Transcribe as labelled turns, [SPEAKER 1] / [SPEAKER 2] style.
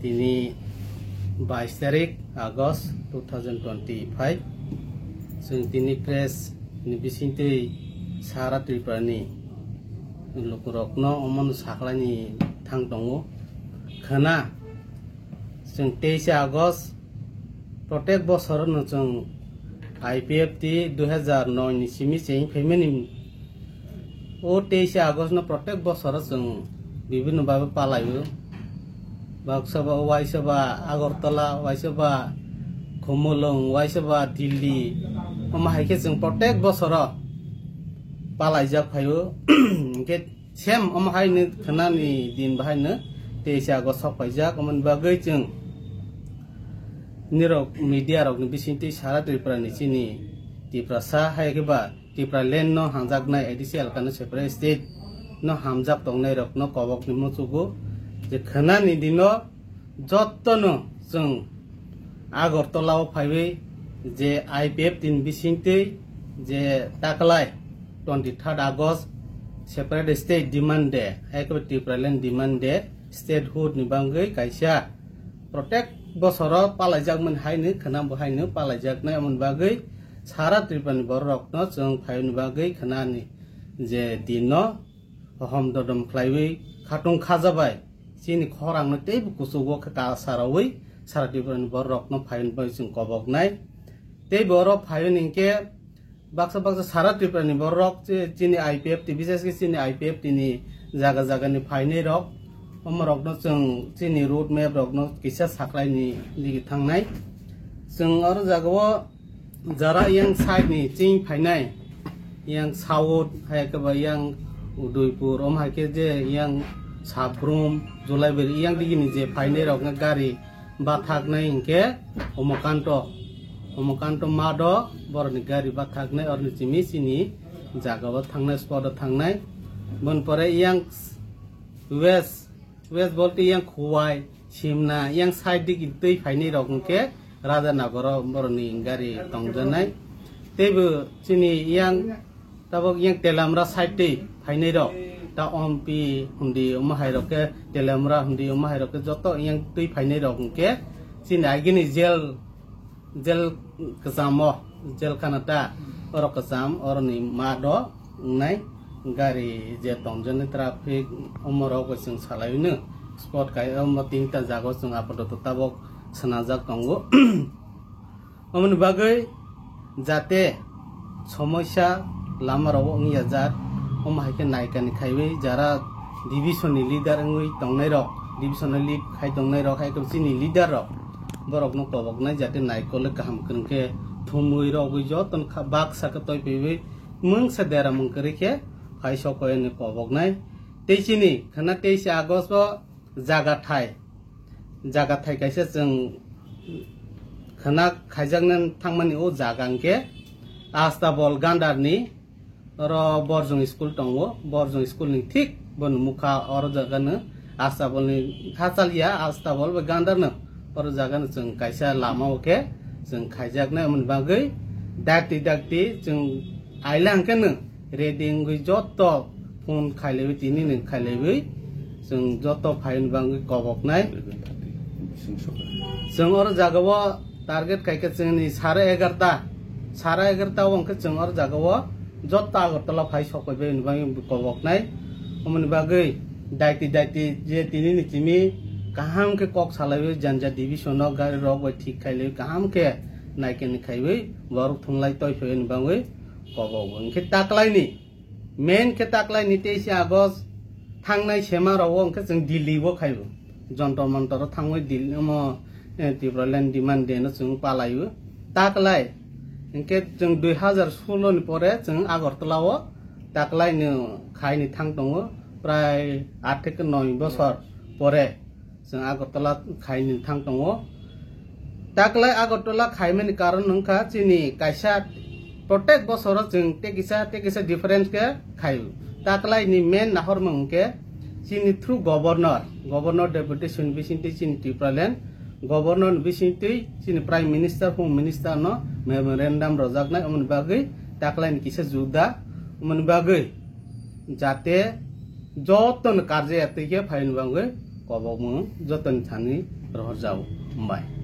[SPEAKER 1] তিনি 22 তারিখ আগস্ট 2025 जों दिनै प्रेस नि बिसिंतै सारा त्रिपुरानि लोकरकनो अमन साखलानि थां दङ खोना जों 23 আগস্ট प्रत्येक बोसोरनो जों IPFT 2009 नि सिमि चेंज फैमेनि ओ 23 আগস্ট नो प्रत्येक बोसोर जों विभिन्न भाबे पालायो बाक्साबा वाइसबा आगरतला वाइसबा खोमोलं वाइसबा दिल्ली माहायके जों प्रत्येक बोसोर पालायजाक फायो के सेम अमहायनो खोनानि दिन बाहायनो 23 আগস্ট सफायजाक अमन बागै जों निरक मीडिया रकनि बिसिंति सारा त्रिपुरानि चिनि त्रिपुरासा हायकेबा त्रिपुरा लेन न हांजाकनाय एडिसिएल कानो सेपारेट स्टेट न हामजाक दंनाय रकनो कबकनि मुचुगु जे खोनानि दिनो जत्तनो जों आगरतलाव फायबै जे IPF दिन बिसिंति जे ताकलाय 23 August separate state demand day हायकेबा त्रिपुरा लेन डिमांड डे स्टेटहुड नि बांगै कायसा प्रत्येक बोसोर पालायजाकमोन हायनो खोना बहायनो पालायजाकनाय अमन बागै सारा त्रिपुरानि बररकनो जों फायनो बागै खोनानि जे दिनो हम ददम ख्लायबै खाटुं खाजाबाय चिनि खरांनो तेबो कुसुगो का सारावै सारा त्रिपुरानि बररकनो फायनो बाय जों कबकनाय ते बर फायन इनके बाक्सा बाक्सा सारा त्रिपुरानि बररक चिनि IPF विशेष के चिनि IPF नि जागा जागानि फायनै रक अमरकनो जों चिनि रोड मैप रकनो किसा साखलायनि लिगि थांनाय जों आरो जागाव जरा yang साइड नि चिं फायनाय yang साउथ हायकेबा yang उदयपुर अमहायके जे yang साब्रुम जुलाइबेरि yang दिगिनि जे फायनै रकनो गारि बाथाकनाय इनके अमकान्त मादो बरनि गारि बाथाकनाय और चिमि चिनि जागाव थांनाय स्पट थांनाय बनपरे yang वेस्ट बोलते yang खुवाय सिमना yang साइड दिगि दै फायनै रकनके राजानगर बरनि गारि तंजनाय तेबो चिनि yang ताबक yang तेलामरा साइड दै फायनै रक ता ओमपी हुंदी अमहायरके तेलामरा हुंदी अमहायरके जतो yang दै फायनै रकनके चिनि आगिनि जेल कसामो जेल खानाता और कसाम और नि मादो नाय गारि जे तंजन ट्राफिक अमरक जों सालायनो स्पट काय तीनटा जागा जों आपातत ताबक सनाजाक दंगो अमन बागै जाते समस्या लामाराव अंगियाजार अमहायके नायकानि खायबै जारा डिविजननि लिडार अंगै दंनाय रक डिविजनल लीड खाय दंनाय रक हायको चिनि लिडार रक बरकनो कबकनाय जाते नायकले गाहाम करके थुमुय रगै जतन बाक साका तय पेबै मंगसा देरा मंकरेके फायसो कोयनि कबकनाय तेसिनि खाना 23 আগস্ট जागा थाय कायसे जों खाना खायजागनान थांमानि ओ जागांके आस्ताबल गान्डारनि र बरजों स्कुल दंगो बरजों स्कुलनि ठीक बन मुखा और जागानो आस्ताबलनि खाचालिया आस्ताबल बे गान्डारनो और जागानो जों कायसा लामावके जों खायजागनाय अमन बागै दाक्ति जों आइलांकेनो रेडिंग गै जत्त फोन खायलेबै तिनि खायलेबै जों जत्त फाइन बांगै कबकनाय जों और जागाव टारगेट कायके जोंनि 11:30 अंके जों और जागाव जत्त आगरतला फाय सकैबै बांगै कबकनाय अमन बागै दाक्ति जे तिनि चिमि गाहाम के कक सालायबै जानजा डिविजन गारि रक ठीक खायले गाहाम के नायकेनि खायबै बर थुंलाय तय फैन बांगै कबक अंके ताकलायनि मेन के ताकलायनि 23 আগস্ট थांनाय सेमाराव अंके जों दिल्लीबो खायबो जन्तर मन्तर थांबाय दिल्ली म त्रिपुरा लेन डिमांड देनो जों पालायो ताकलाय अंके जों 2016 नि परे जों आगरतलाव ताकलायनो खायनि थां दङ प्राय 8 থেকে 9 বছর परे जों आगरतला खायनि थां दङ ताकलाय आगरतला खायमेनि कारण नंखा चिनि कायसा प्रत्येक बोसोर जों तेकिसा डिफरेंस के खायो ताकलायनि मेन नाहर मंके चिनि थ्रु गवर्नर डेपुटेशन बिसिंति चिनि त्रिपुरा लेन गवर्नर बिसिंति चिनि प्राइम मिनिस्टर होम मिनिस्टर न मेमोरेंडम रजाकनाय अमन बागै ताकलायनि किसा जुदा अमन बागै जाते जतन कार्य यात्रिके फाइन बांगै kwabok mo joton thani rohor jau bai.